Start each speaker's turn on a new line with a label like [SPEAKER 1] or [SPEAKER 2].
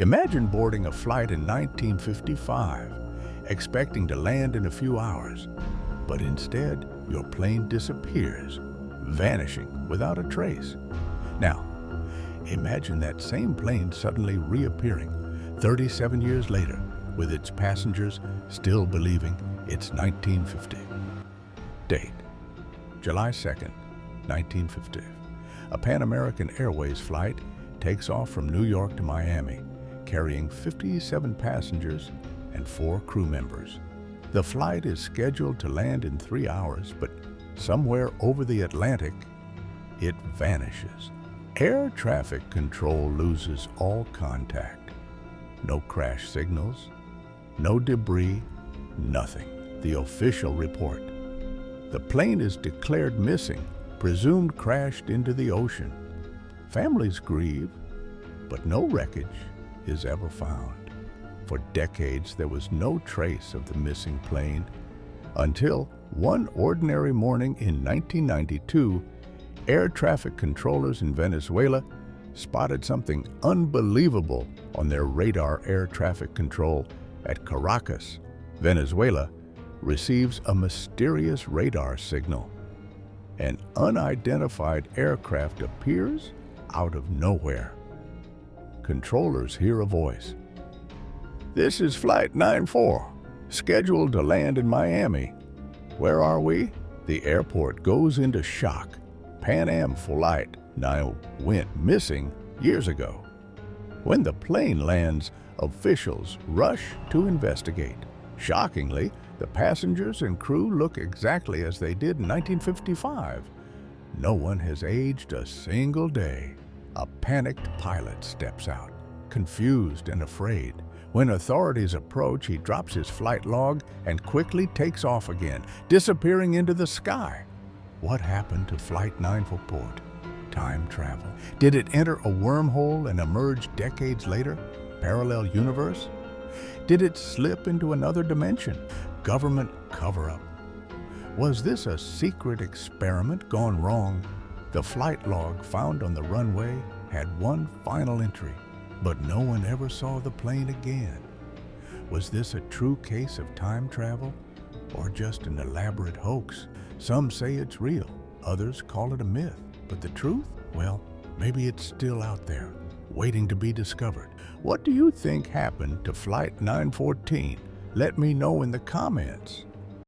[SPEAKER 1] Imagine boarding a flight in 1955, expecting to land in a few hours, but instead your plane disappears, vanishing without a trace. Now, imagine that same plane suddenly reappearing 37 years later, with its passengers still believing it's 1950. Date: July 2nd, 1950. A Pan American Airways flight takes off from New York to Miami, carrying 57 passengers and 4 crew members. The flight is scheduled to land in 3 hours, but somewhere over the Atlantic, it vanishes. Air traffic control loses all contact. No crash signals, no debris, nothing. The official report: the plane is declared missing, presumed crashed into the ocean. Families grieve, but no wreckage is ever found. For decades, there was no trace of the missing plane until one ordinary morning in 1992, air traffic controllers in Venezuela spotted something unbelievable on their radar. Air traffic control at Caracas, Venezuela, receives a mysterious radar signal. An unidentified aircraft appears out of nowhere. Controllers hear a voice. "This is Flight 94, scheduled to land in Miami. Where are we?" The airport goes into shock. Pan Am flight now went missing years ago. When the plane lands, officials rush to investigate. Shockingly, the passengers and crew look exactly as they did in 1955. No one has aged a single day. A panicked pilot steps out, confused and afraid. When authorities approach, he drops his flight log and quickly takes off again, disappearing into the sky. What happened to Flight 94? Time travel. Did it enter a wormhole and emerge decades later? Parallel universe? Did it slip into another dimension? Government cover-up? Was this a secret experiment gone wrong? The flight log found on the runway had one final entry, but no one ever saw the plane again. Was this a true case of time travel, or just an elaborate hoax? Some say it's real, others call it a myth. But the truth? Well, maybe it's still out there, waiting to be discovered. What do you think happened to Flight 914? Let me know in the comments.